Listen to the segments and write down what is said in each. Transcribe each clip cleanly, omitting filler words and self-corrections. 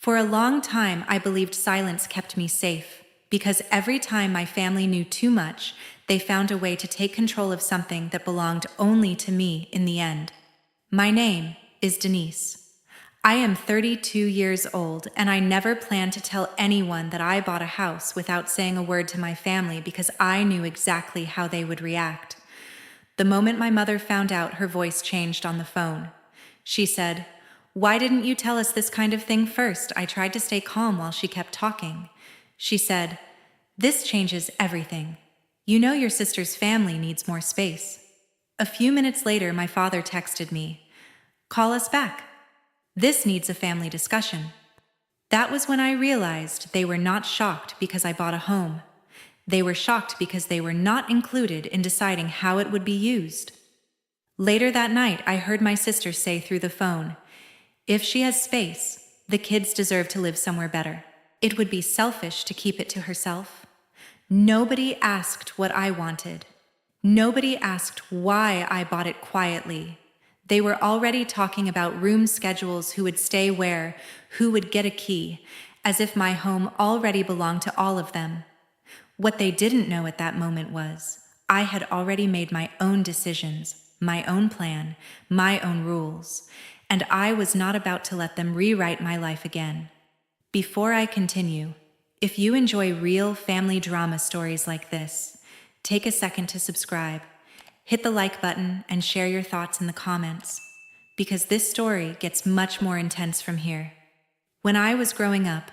For a long time, I believed silence kept me safe, because every time my family knew too much, they found a way to take control of something that belonged only to me in the end. My name is Denise. I am 32 years old, and I never planned to tell anyone that I bought a house without saying a word to my family because I knew exactly how they would react. The moment my mother found out, her voice changed on the phone. She said, "Why didn't you tell us this kind of thing first?" I tried to stay calm while she kept talking. She said, "This changes everything. You know your sister's family needs more space." A few minutes later, my father texted me, "Call us back. This needs a family discussion." That was when I realized they were not shocked because I bought a home. They were shocked because they were not included in deciding how it would be used. Later that night, I heard my sister say through the phone, "If she has space, the kids deserve to live somewhere better. It would be selfish to keep it to herself." Nobody asked what I wanted. Nobody asked why I bought it quietly. They were already talking about room schedules, who would stay where, who would get a key, as if my home already belonged to all of them. What they didn't know at that moment was, I had already made my own decisions, my own plan, my own rules, and I was not about to let them rewrite my life again. Before I continue, if you enjoy real family drama stories like this, take a second to subscribe. Hit the like button and share your thoughts in the comments, because this story gets much more intense from here. When I was growing up,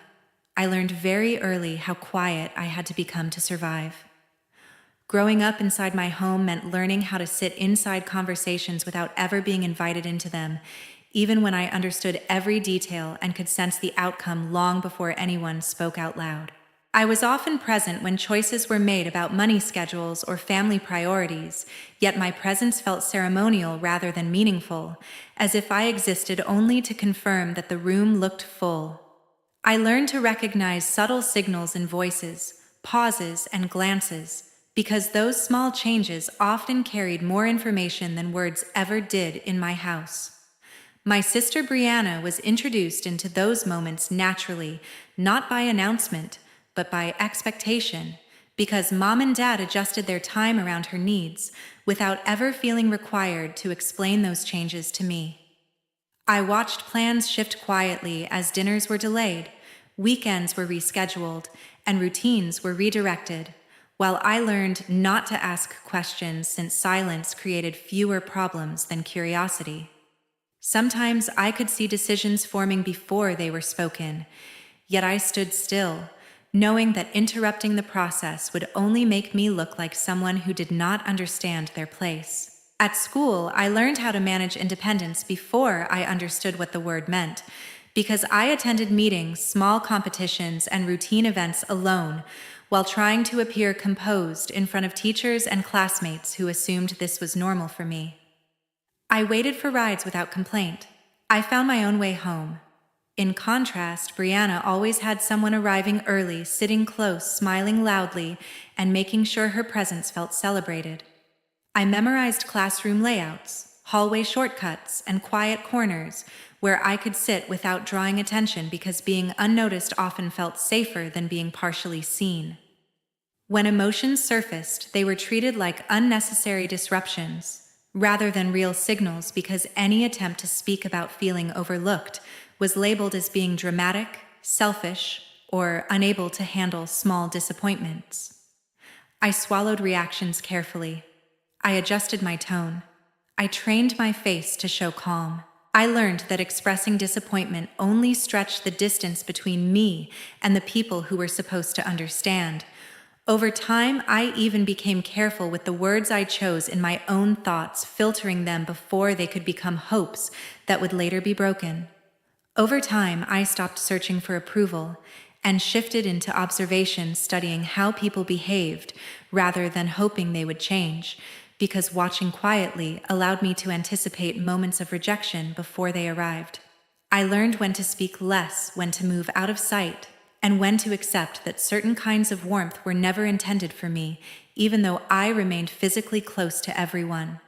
I learned very early how quiet I had to become to survive. Growing up inside my home meant learning how to sit inside conversations without ever being invited into them, even when I understood every detail and could sense the outcome long before anyone spoke out loud. I was often present when choices were made about money schedules or family priorities, yet my presence felt ceremonial rather than meaningful, as if I existed only to confirm that the room looked full. I learned to recognize subtle signals in voices, pauses, and glances, because those small changes often carried more information than words ever did in my house. My sister Brianna was introduced into those moments naturally, not by announcement, but by expectation, because mom and dad adjusted their time around her needs without ever feeling required to explain those changes to me. I watched plans shift quietly as dinners were delayed, weekends were rescheduled, and routines were redirected, while I learned not to ask questions since silence created fewer problems than curiosity. Sometimes I could see decisions forming before they were spoken, yet I stood still, knowing that interrupting the process would only make me look like someone who did not understand their place. At school, I learned how to manage independence before I understood what the word meant, because I attended meetings, small competitions, and routine events alone, while trying to appear composed in front of teachers and classmates who assumed this was normal for me. I waited for rides without complaint. I found my own way home. In contrast, Brianna always had someone arriving early, sitting close, smiling loudly, and making sure her presence felt celebrated. I memorized classroom layouts, hallway shortcuts, and quiet corners where I could sit without drawing attention, because being unnoticed often felt safer than being partially seen. When emotions surfaced, they were treated like unnecessary disruptions rather than real signals, because any attempt to speak about feeling overlooked was labeled as being dramatic, selfish, or unable to handle small disappointments. I swallowed reactions carefully. I adjusted my tone. I trained my face to show calm. I learned that expressing disappointment only stretched the distance between me and the people who were supposed to understand. Over time, I even became careful with the words I chose in my own thoughts, filtering them before they could become hopes that would later be broken. Over time, I stopped searching for approval and shifted into observation, studying how people behaved rather than hoping they would change, because watching quietly allowed me to anticipate moments of rejection before they arrived. I learned when to speak less, when to move out of sight, and when to accept that certain kinds of warmth were never intended for me, even though I remained physically close to everyone.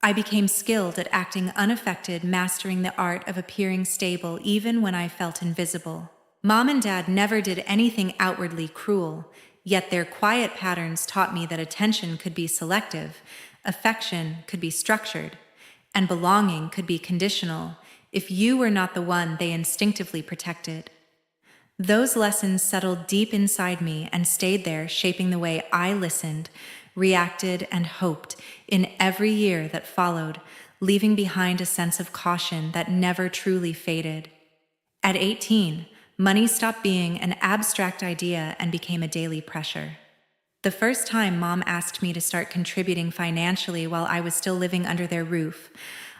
I became skilled at acting unaffected, mastering the art of appearing stable even when I felt invisible. Mom and Dad never did anything outwardly cruel, yet their quiet patterns taught me that attention could be selective, affection could be structured, and belonging could be conditional if you were not the one they instinctively protected. Those lessons settled deep inside me and stayed there, shaping the way I listened, reacted, and hoped in every year that followed, leaving behind a sense of caution that never truly faded. At 18, money stopped being an abstract idea and became a daily pressure. The first time Mom asked me to start contributing financially while I was still living under their roof,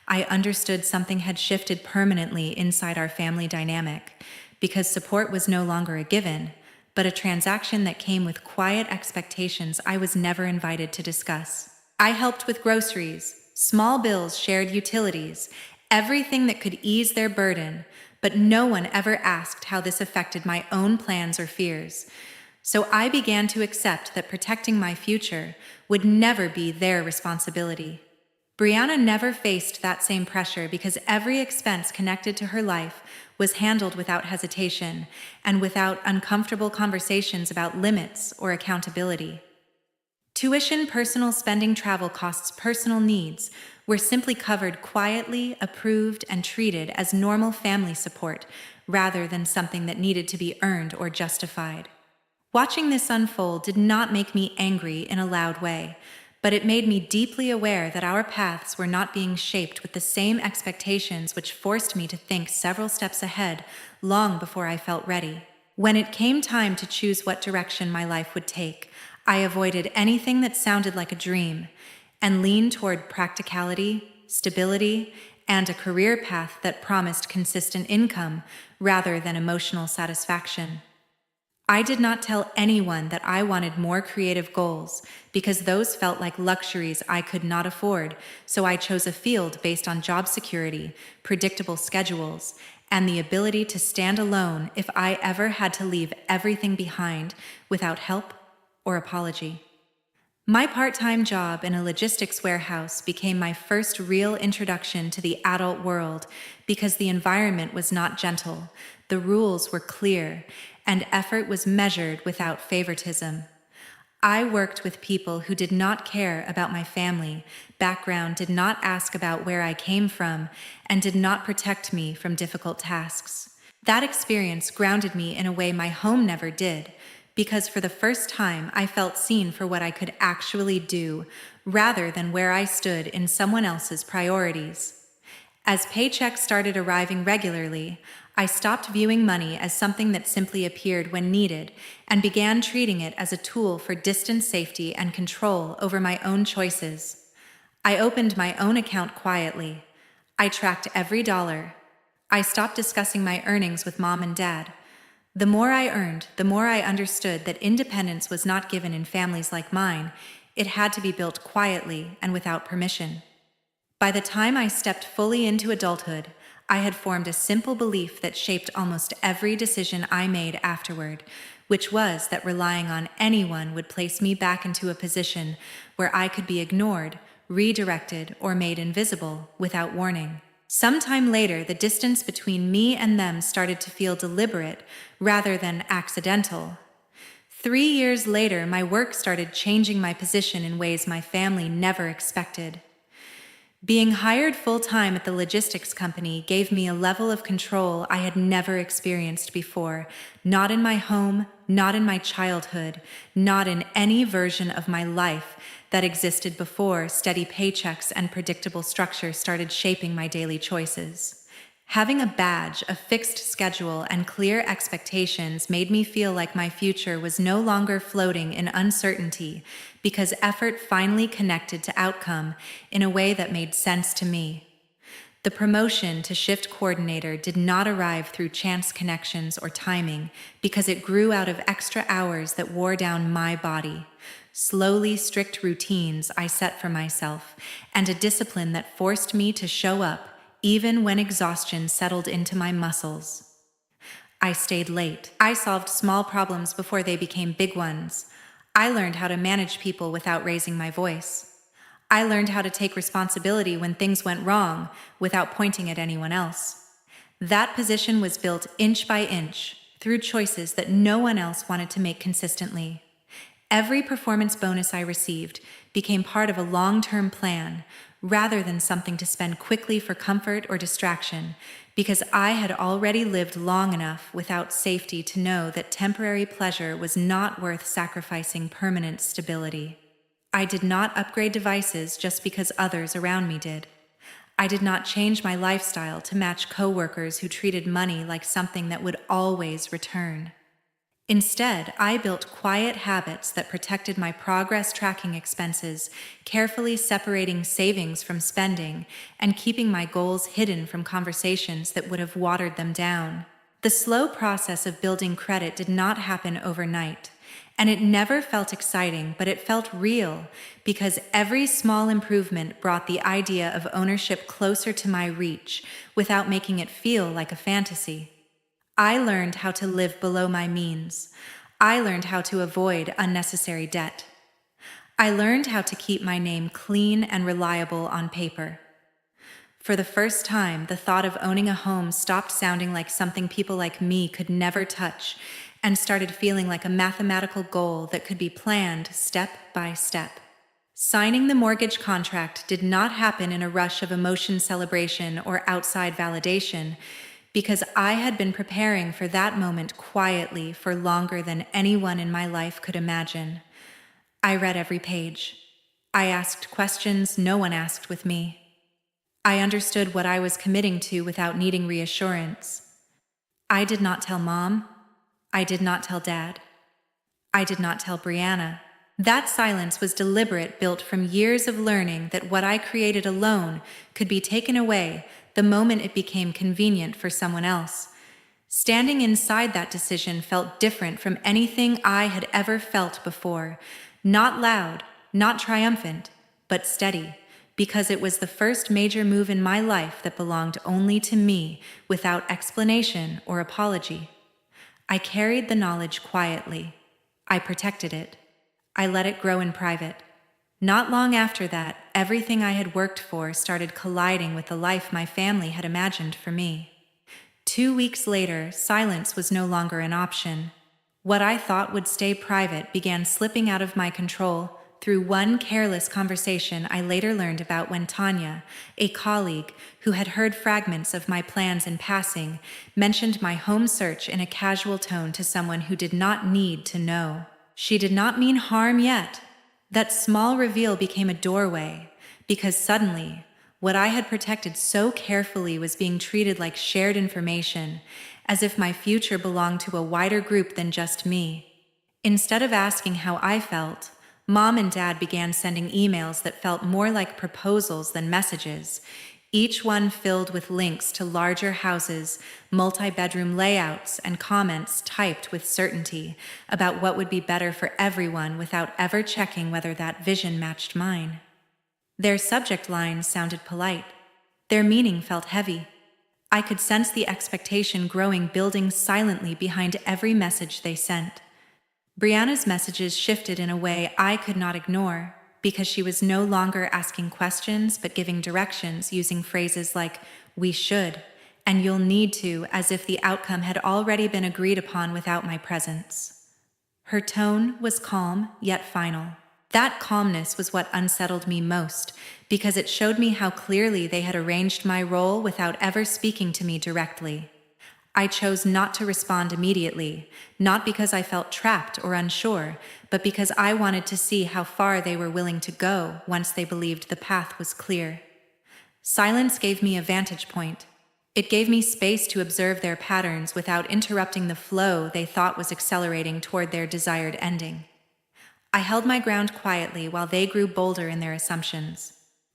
I understood something had shifted permanently inside our family dynamic, because support was no longer a given, but a transaction that came with quiet expectations I was never invited to discuss. I helped with groceries, small bills, shared utilities, everything that could ease their burden, but no one ever asked how this affected my own plans or fears. So I began to accept that protecting my future would never be their responsibility. Brianna never faced that same pressure because every expense connected to her life was handled without hesitation and without uncomfortable conversations about limits or accountability. Tuition, personal spending, travel costs, personal needs were simply covered quietly, approved, and treated as normal family support rather than something that needed to be earned or justified. Watching this unfold did not make me angry in a loud way, but it made me deeply aware that our paths were not being shaped with the same expectations, which forced me to think several steps ahead long before I felt ready. When it came time to choose what direction my life would take, I avoided anything that sounded like a dream and leaned toward practicality, stability, and a career path that promised consistent income rather than emotional satisfaction. I did not tell anyone that I wanted more creative goals because those felt like luxuries I could not afford, so I chose a field based on job security, predictable schedules, and the ability to stand alone if I ever had to leave everything behind without help or apology. My part-time job in a logistics warehouse became my first real introduction to the adult world because the environment was not gentle, the rules were clear, and effort was measured without favoritism. I worked with people who did not care about my family, background, did not ask about where I came from, and did not protect me from difficult tasks. That experience grounded me in a way my home never did, because for the first time I felt seen for what I could actually do, rather than where I stood in someone else's priorities. As paychecks started arriving regularly, I stopped viewing money as something that simply appeared when needed and began treating it as a tool for distance, safety, and control over my own choices. I opened my own account quietly. I tracked every dollar. I stopped discussing my earnings with Mom and Dad. The more I earned, the more I understood that independence was not given in families like mine. It had to be built quietly and without permission. By the time I stepped fully into adulthood, I had formed a simple belief that shaped almost every decision I made afterward, which was that relying on anyone would place me back into a position where I could be ignored, redirected, or made invisible without warning. Sometime later, the distance between me and them started to feel deliberate rather than accidental. 3 years later, my work started changing my position in ways my family never expected. Being hired full-time at the logistics company gave me a level of control I had never experienced before, not in my home, not in my childhood, not in any version of my life that existed before steady paychecks and predictable structure started shaping my daily choices. Having a badge, a fixed schedule, and clear expectations made me feel like my future was no longer floating in uncertainty because effort finally connected to outcome in a way that made sense to me. The promotion to shift coordinator did not arrive through chance connections or timing because it grew out of extra hours that wore down my body. Slowly, strict routines I set for myself, and a discipline that forced me to show up even when exhaustion settled into my muscles. I stayed late. I solved small problems before they became big ones. I learned how to manage people without raising my voice. I learned how to take responsibility when things went wrong without pointing at anyone else. That position was built inch by inch, through choices that no one else wanted to make consistently. Every performance bonus I received became part of a long-term plan rather than something to spend quickly for comfort or distraction, because I had already lived long enough without safety to know that temporary pleasure was not worth sacrificing permanent stability. I did not upgrade devices just because others around me did. I did not change my lifestyle to match coworkers who treated money like something that would always return. Instead, I built quiet habits that protected my progress tracking expenses, carefully separating savings from spending, and keeping my goals hidden from conversations that would have watered them down. The slow process of building credit did not happen overnight, and it never felt exciting, but it felt real, because every small improvement brought the idea of ownership closer to my reach without making it feel like a fantasy. I learned how to live below my means. I learned how to avoid unnecessary debt. I learned how to keep my name clean and reliable on paper. For the first time, the thought of owning a home stopped sounding like something people like me could never touch and started feeling like a mathematical goal that could be planned step by step. Signing the mortgage contract did not happen in a rush of emotion celebration or outside validation, because I had been preparing for that moment quietly for longer than anyone in my life could imagine. I read every page. I asked questions no one asked with me. I understood what I was committing to without needing reassurance. I did not tell Mom. I did not tell Dad. I did not tell Brianna. That silence was deliberate, built from years of learning that what I created alone could be taken away the moment it became convenient for someone else. Standing inside that decision felt different from anything I had ever felt before. Not loud, not triumphant, but steady, because it was the first major move in my life that belonged only to me, without explanation or apology. I carried the knowledge quietly. I protected it. I let it grow in private. Not long after that, everything I had worked for started colliding with the life my family had imagined for me. 2 weeks later, silence was no longer an option. What I thought would stay private began slipping out of my control through one careless conversation I later learned about when Tanya, a colleague who had heard fragments of my plans in passing, mentioned my home search in a casual tone to someone who did not need to know. She did not mean harm yet. That small reveal became a doorway, because suddenly, what I had protected so carefully was being treated like shared information, as if my future belonged to a wider group than just me. Instead of asking how I felt, Mom and Dad began sending emails that felt more like proposals than messages, each one filled with links to larger houses, multi-bedroom layouts, and comments typed with certainty about what would be better for everyone without ever checking whether that vision matched mine. Their subject lines sounded polite. Their meaning felt heavy. I could sense the expectation growing, building silently behind every message they sent. Brianna's messages shifted in a way I could not ignore, because she was no longer asking questions but giving directions using phrases like, "we should," and "you'll need to," as if the outcome had already been agreed upon without my presence. Her tone was calm, yet final. That calmness was what unsettled me most, because it showed me how clearly they had arranged my role without ever speaking to me directly. I chose not to respond immediately, not because I felt trapped or unsure, but because I wanted to see how far they were willing to go once they believed the path was clear. Silence gave me a vantage point. It gave me space to observe their patterns without interrupting the flow they thought was accelerating toward their desired ending. I held my ground quietly while they grew bolder in their assumptions.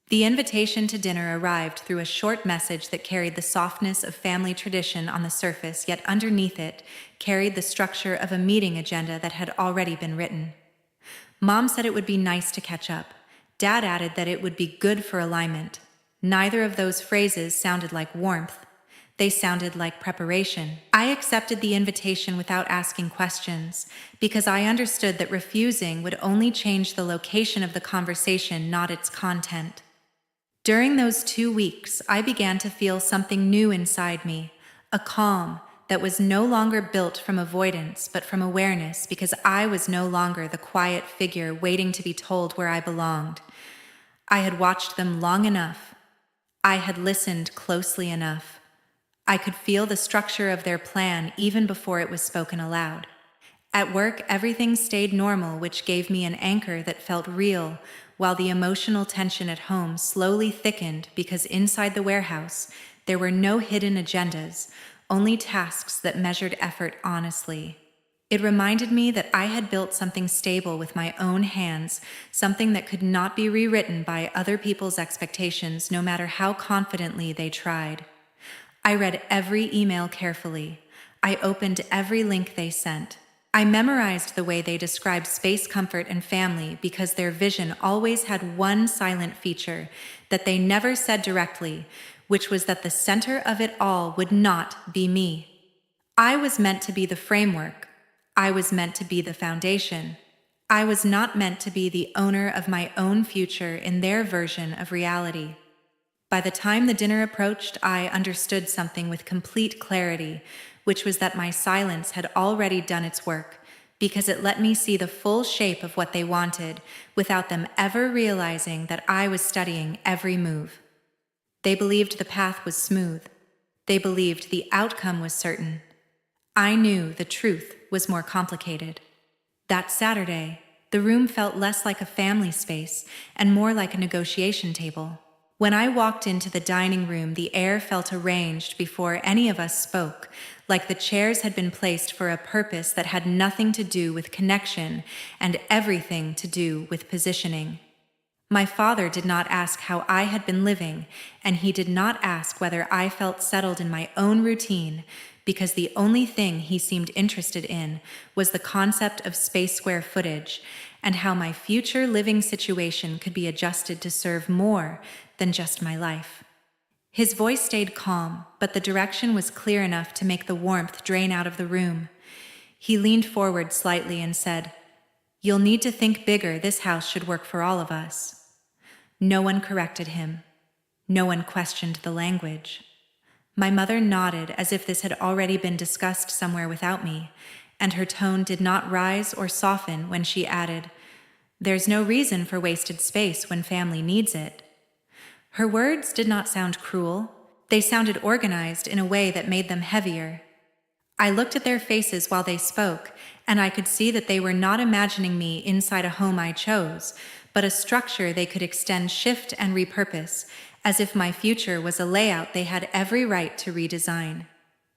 The invitation to dinner arrived through a short message that carried the softness of family tradition on the surface, yet underneath it carried the structure of a meeting agenda that had already been written. Mom said it would be nice to catch up. Dad added that it would be good for alignment. Neither of those phrases sounded like warmth. They sounded like preparation. I accepted the invitation without asking questions, because I understood that refusing would only change the location of the conversation, not its content. During those 2 weeks, I began to feel something new inside me, a calm that was no longer built from avoidance but from awareness, because I was no longer the quiet figure waiting to be told where I belonged. I had watched them long enough. I had listened closely enough. I could feel the structure of their plan even before it was spoken aloud. At work, everything stayed normal, which gave me an anchor that felt real, while the emotional tension at home slowly thickened because inside the warehouse, there were no hidden agendas, only tasks that measured effort honestly. It reminded me that I had built something stable with my own hands, something that could not be rewritten by other people's expectations, no matter how confidently they tried. I read every email carefully. I opened every link they sent. I memorized the way they described space, comfort, and family, because their vision always had one silent feature that they never said directly, which was that the center of it all would not be me. I was meant to be the framework. I was meant to be the foundation. I was not meant to be the owner of my own future in their version of reality. By the time the dinner approached, I understood something with complete clarity, which was that my silence had already done its work, because it let me see the full shape of what they wanted, without them ever realizing that I was studying every move. They believed the path was smooth. They believed the outcome was certain. I knew the truth was more complicated. That Saturday, the room felt less like a family space and more like a negotiation table. When I walked into the dining room, the air felt arranged before any of us spoke, like the chairs had been placed for a purpose that had nothing to do with connection and everything to do with positioning. My father did not ask how I had been living, and he did not ask whether I felt settled in my own routine, because the only thing he seemed interested in was the concept of space square footage and how my future living situation could be adjusted to serve more than just my life. His voice stayed calm, but the direction was clear enough to make the warmth drain out of the room. He leaned forward slightly and said, "You'll need to think bigger. This house should work for all of us." No one corrected him. No one questioned the language. My mother nodded as if this had already been discussed somewhere without me, and her tone did not rise or soften when she added, "There's no reason for wasted space when family needs it." Her words did not sound cruel. They sounded organized in a way that made them heavier. I looked at their faces while they spoke, and I could see that they were not imagining me inside a home I chose, but a structure they could extend, shift, and repurpose, as if my future was a layout they had every right to redesign.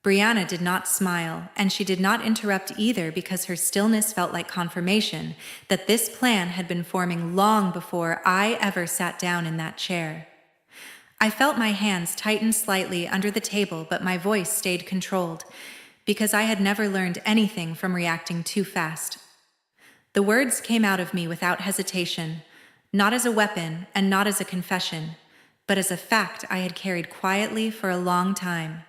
Brianna did not smile, and she did not interrupt either, because her stillness felt like confirmation that this plan had been forming long before I ever sat down in that chair. I felt my hands tighten slightly under the table, but my voice stayed controlled, because I had never learned anything from reacting too fast. The words came out of me without hesitation, not as a weapon and not as a confession, but as a fact I had carried quietly for a long time.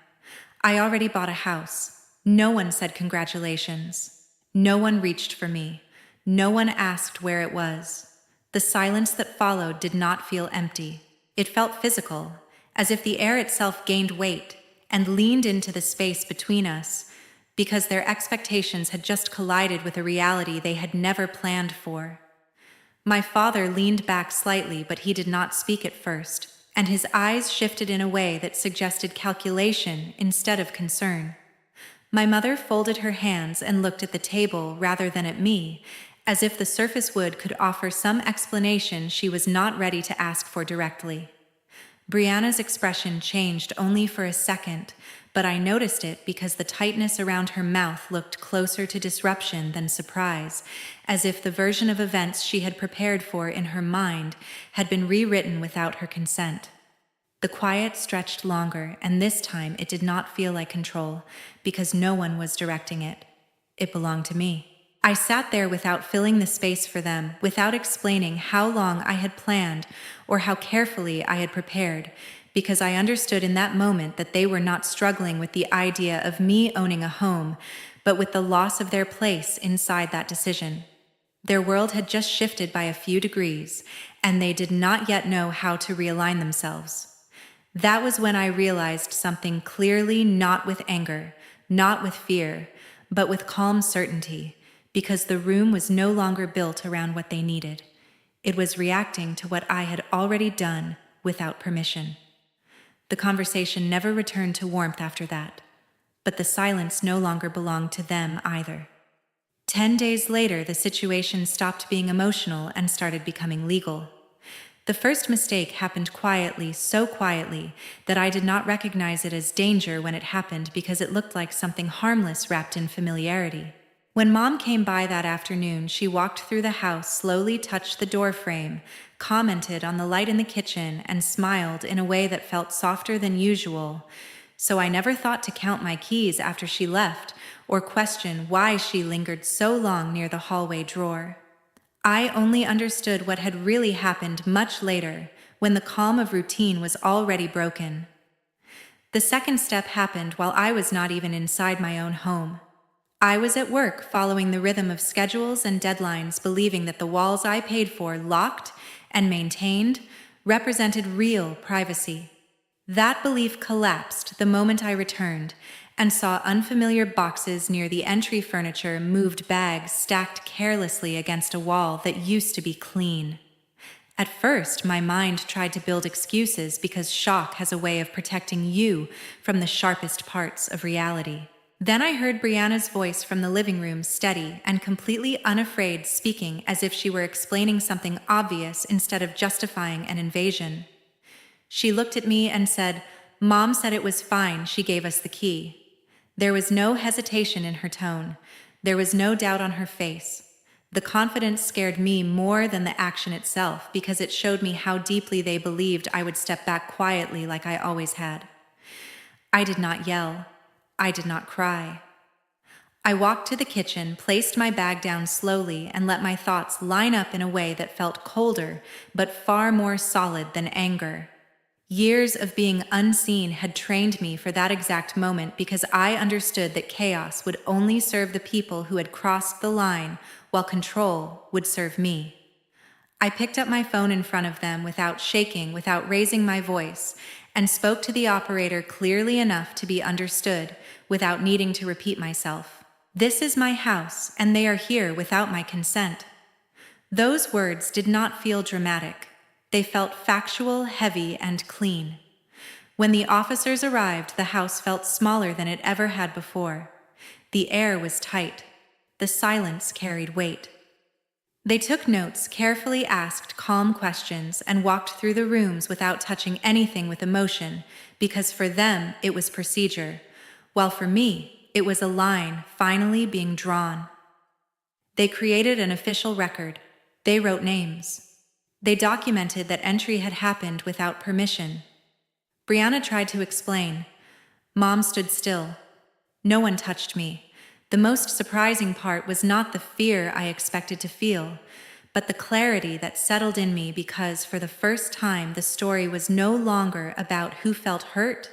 I already bought a house. No one said congratulations. No one reached for me. No one asked where it was. The silence that followed did not feel empty. It felt physical, as if the air itself gained weight and leaned into the space between us, because their expectations had just collided with a reality they had never planned for. My father leaned back slightly, but he did not speak at first, and his eyes shifted in a way that suggested calculation instead of concern. My mother folded her hands and looked at the table rather than at me, as if the surface wood could offer some explanation she was not ready to ask for directly. Brianna's expression changed only for a second, but I noticed it because the tightness around her mouth looked closer to disruption than surprise, as if the version of events she had prepared for in her mind had been rewritten without her consent. The quiet stretched longer, and this time it did not feel like control, because no one was directing it. It belonged to me. I sat there without filling the space for them, without explaining how long I had planned or how carefully I had prepared, because I understood in that moment that they were not struggling with the idea of me owning a home, but with the loss of their place inside that decision. Their world had just shifted by a few degrees, and they did not yet know how to realign themselves. That was when I realized something clearly, not with anger, not with fear, but with calm certainty, because the room was no longer built around what they needed. It was reacting to what I had already done without permission. The conversation never returned to warmth after that, but the silence no longer belonged to them either. 10 days later, the situation stopped being emotional and started becoming legal. The first mistake happened quietly, so quietly that I did not recognize it as danger when it happened because it looked like something harmless wrapped in familiarity. When Mom came by that afternoon, she walked through the house, slowly touched the door frame, commented on the light in the kitchen, and smiled in a way that felt softer than usual. So I never thought to count my keys after she left, or question why she lingered so long near the hallway drawer. I only understood what had really happened much later, when the calm of routine was already broken. The second step happened while I was not even inside my own home. I was at work following the rhythm of schedules and deadlines, believing that the walls I paid for, locked and maintained, represented real privacy. That belief collapsed the moment I returned and saw unfamiliar boxes near the entry furniture, moved bags stacked carelessly against a wall that used to be clean. At first, my mind tried to build excuses because shock has a way of protecting you from the sharpest parts of reality. Then I heard Brianna's voice from the living room, steady and completely unafraid, speaking as if she were explaining something obvious instead of justifying an invasion. She looked at me and said, "Mom said it was fine, she gave us the key." There was no hesitation in her tone. There was no doubt on her face. The confidence scared me more than the action itself because it showed me how deeply they believed I would step back quietly like I always had. I did not yell. I did not cry. I walked to the kitchen, placed my bag down slowly, and let my thoughts line up in a way that felt colder, but far more solid than anger. Years of being unseen had trained me for that exact moment because I understood that chaos would only serve the people who had crossed the line, while control would serve me. I picked up my phone in front of them without shaking, without raising my voice, and spoke to the operator clearly enough to be understood, without needing to repeat myself. "This is my house, and they are here without my consent." Those words did not feel dramatic. They felt factual, heavy, and clean. When the officers arrived, the house felt smaller than it ever had before. The air was tight. The silence carried weight. They took notes, carefully asked calm questions, and walked through the rooms without touching anything with emotion, because for them it was procedure, while for me it was a line finally being drawn. They created an official record. They wrote names. They documented that entry had happened without permission. Brianna tried to explain. Mom stood still. No one touched me. The most surprising part was not the fear I expected to feel, but the clarity that settled in me because for the first time the story was no longer about who felt hurt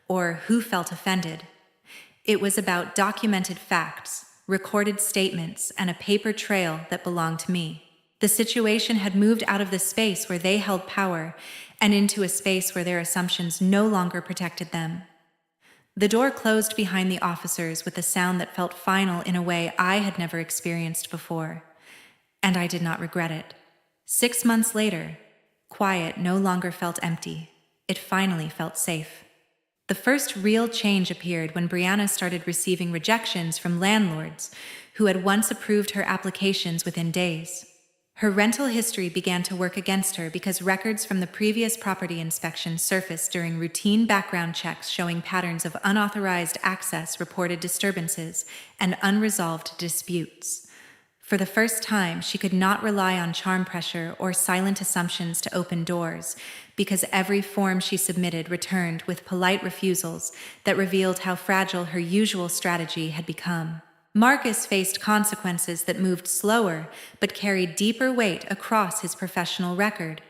or who felt offended. It was about documented facts, recorded statements, and a paper trail that belonged to me. The situation had moved out of the space where they held power and into a space where their assumptions no longer protected them. The door closed behind the officers with a sound that felt final in a way I had never experienced before, and I did not regret it. 6 months later, quiet no longer felt empty. It finally felt safe. The first real change appeared when Brianna started receiving rejections from landlords who had once approved her applications within days. Her rental history began to work against her because records from the previous property inspection surfaced during routine background checks showing patterns of unauthorized access, reported disturbances, and unresolved disputes. For the first time, she could not rely on charm pressure or silent assumptions to open doors, because every form she submitted returned with polite refusals that revealed how fragile her usual strategy had become. Marcus faced consequences that moved slower but carried deeper weight across his professional record.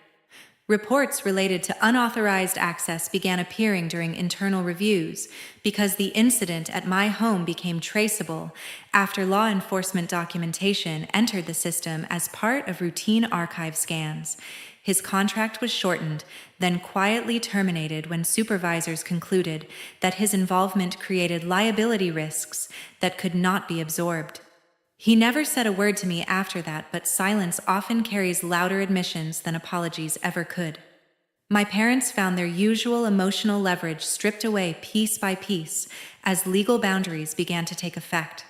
Reports related to unauthorized access began appearing during internal reviews because the incident at my home became traceable after law enforcement documentation entered the system as part of routine archive scans. His contract was shortened, then quietly terminated when supervisors concluded that his involvement created liability risks that could not be absorbed. He never said a word to me after that, but silence often carries louder admissions than apologies ever could. My parents found their usual emotional leverage stripped away piece by piece as legal boundaries began to take effect.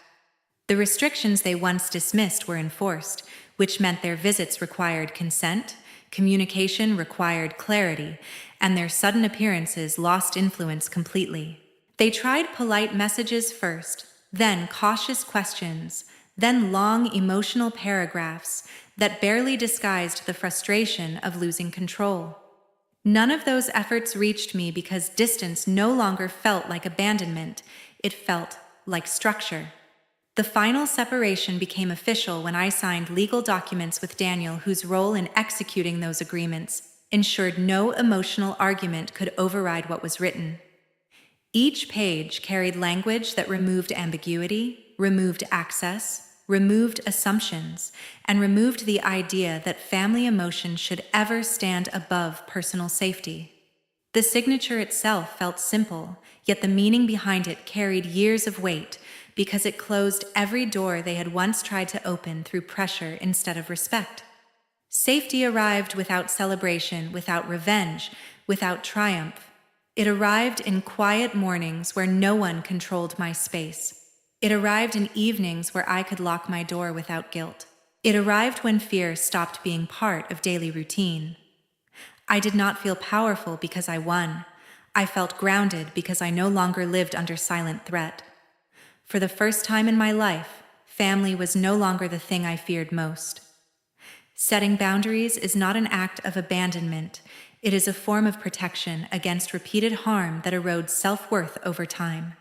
The restrictions they once dismissed were enforced, which meant their visits required consent, communication required clarity, and their sudden appearances lost influence completely. They tried polite messages first, then cautious questions, then long emotional paragraphs that barely disguised the frustration of losing control. None of those efforts reached me because distance no longer felt like abandonment, it felt like structure. The final separation became official when I signed legal documents with Daniel, whose role in executing those agreements ensured no emotional argument could override what was written. Each page carried language that removed ambiguity, removed access, removed assumptions, and removed the idea that family emotion should ever stand above personal safety. The signature itself felt simple, yet the meaning behind it carried years of weight because it closed every door they had once tried to open through pressure instead of respect. Safety arrived without celebration, without revenge, without triumph. It arrived in quiet mornings where no one controlled my space. It arrived in evenings where I could lock my door without guilt. It arrived when fear stopped being part of daily routine. I did not feel powerful because I won. I felt grounded because I no longer lived under silent threat. For the first time in my life, family was no longer the thing I feared most. Setting boundaries is not an act of abandonment. It is a form of protection against repeated harm that erodes self-worth over time.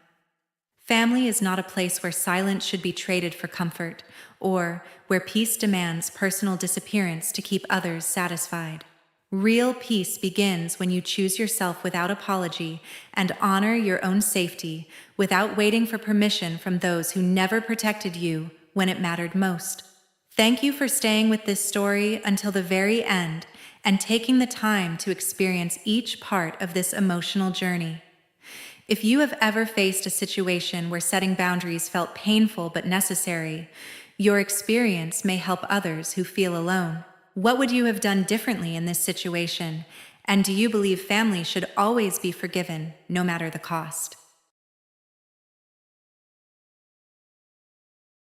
Family is not a place where silence should be traded for comfort, or where peace demands personal disappearance to keep others satisfied. Real peace begins when you choose yourself without apology and honor your own safety without waiting for permission from those who never protected you when it mattered most. Thank you for staying with this story until the very end and taking the time to experience each part of this emotional journey. If you have ever faced a situation where setting boundaries felt painful but necessary, your experience may help others who feel alone. What would you have done differently in this situation? And do you believe family should always be forgiven, no matter the cost?